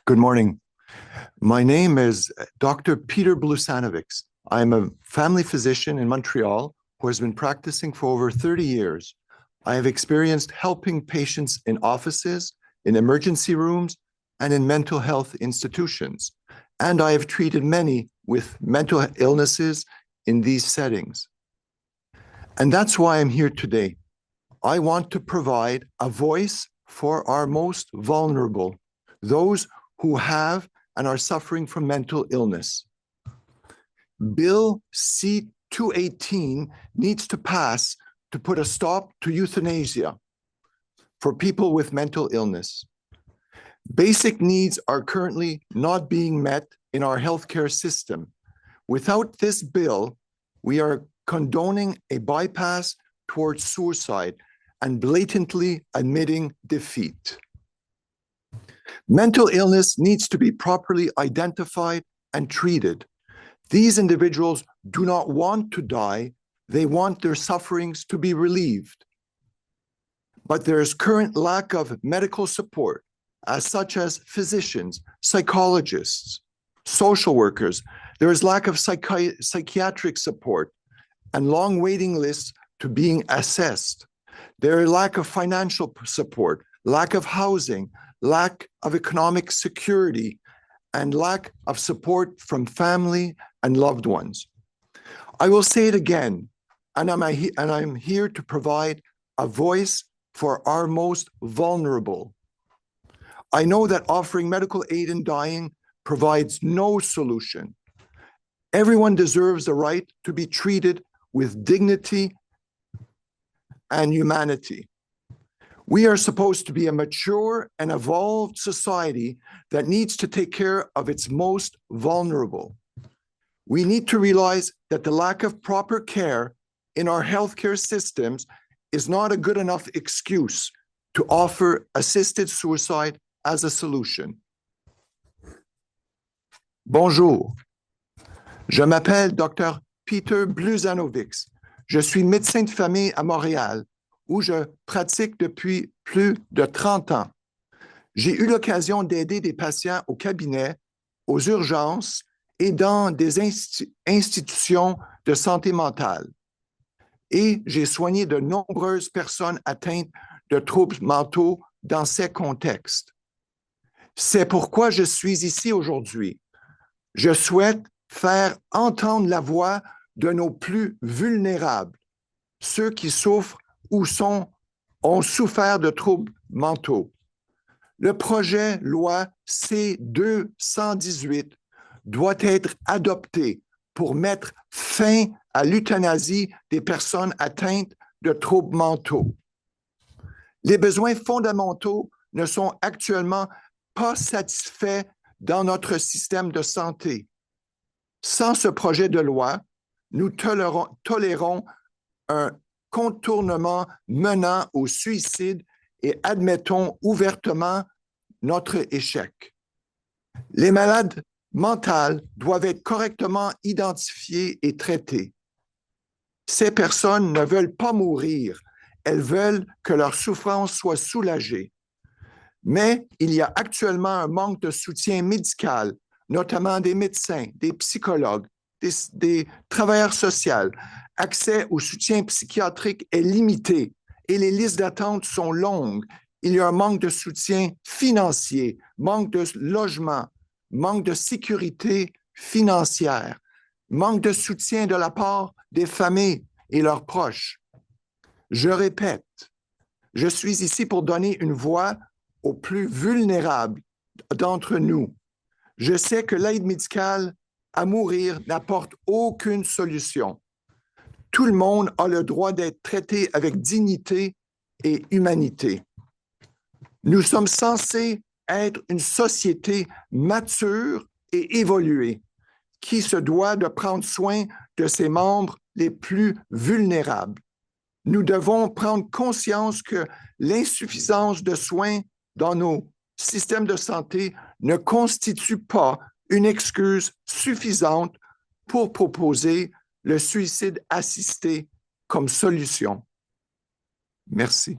Good morning. My name is Dr. Peter Blusanovics. I'm a family physician in Montreal who has been practicing for over 30 years. I have experienced helping patients in offices, in emergency rooms, and in mental health institutions. And I have treated many with mental illnesses in these settings. And that's why I'm here today. I want to provide a voice for our most vulnerable, those who have and are suffering from mental illness. Bill C-218 needs to pass to put a stop to euthanasia for people with mental illness. Basic needs are currently not being met in our healthcare system. Without this bill, we are condoning a bypass towards suicide and blatantly admitting defeat. Mental illness needs to be properly identified and treated. These individuals do not want to die, they want their sufferings to be relieved. But there is current lack of medical support, such as physicians, psychologists, social workers. There is lack of psychiatric support and long waiting lists to being assessed. There is lack of financial support, lack of housing, lack of economic security, and lack of support from family and loved ones. I will say it again, and I'm here to provide a voice for our most vulnerable. I know that offering medical aid in dying provides no solution. Everyone deserves the right to be treated with dignity and humanity. We are supposed to be a mature and evolved society that needs to take care of its most vulnerable. We need to realize that the lack of proper care in our healthcare systems is not a good enough excuse to offer assisted suicide as a solution. Bonjour, je m'appelle Dr. Peter Blusanovics. Je suis médecin de famille à Montréal, où je pratique depuis plus de 30 ans. J'ai eu l'occasion d'aider des patients au cabinet, aux urgences et dans des institutions de santé mentale. Et j'ai soigné de nombreuses personnes atteintes de troubles mentaux dans ces contextes. C'est pourquoi je suis ici aujourd'hui. Je souhaite faire entendre la voix de nos plus vulnérables, ceux qui souffrent ou ont souffert de troubles mentaux. Le projet loi C-218 doit être adopté pour mettre fin à l'euthanasie des personnes atteintes de troubles mentaux. Les besoins fondamentaux ne sont actuellement pas satisfaits dans notre système de santé. Sans ce projet de loi, nous tolérons un contournement menant au suicide et admettons ouvertement notre échec. Les malades mentales doivent être correctement identifiés et traités. Ces personnes ne veulent pas mourir, elles veulent que leur souffrance soit soulagée. Mais il y a actuellement un manque de soutien médical, notamment des médecins, des psychologues, des travailleurs sociaux. Accès au soutien psychiatrique est limité et les listes d'attente sont longues. Il y a un manque de soutien financier, manque de logement, manque de sécurité financière, manque de soutien de la part des familles et leurs proches. Je répète, je suis ici pour donner une voix aux plus vulnérables d'entre nous. Je sais que l'aide médicale à mourir n'apporte aucune solution. Tout le monde a le droit d'être traité avec dignité et humanité. Nous sommes censés être une société mature et évoluée qui se doit de prendre soin de ses membres les plus vulnérables. Nous devons prendre conscience que l'insuffisance de soins dans nos systèmes de santé ne constitue pas une excuse suffisante pour proposer le suicide assisté comme solution. Merci.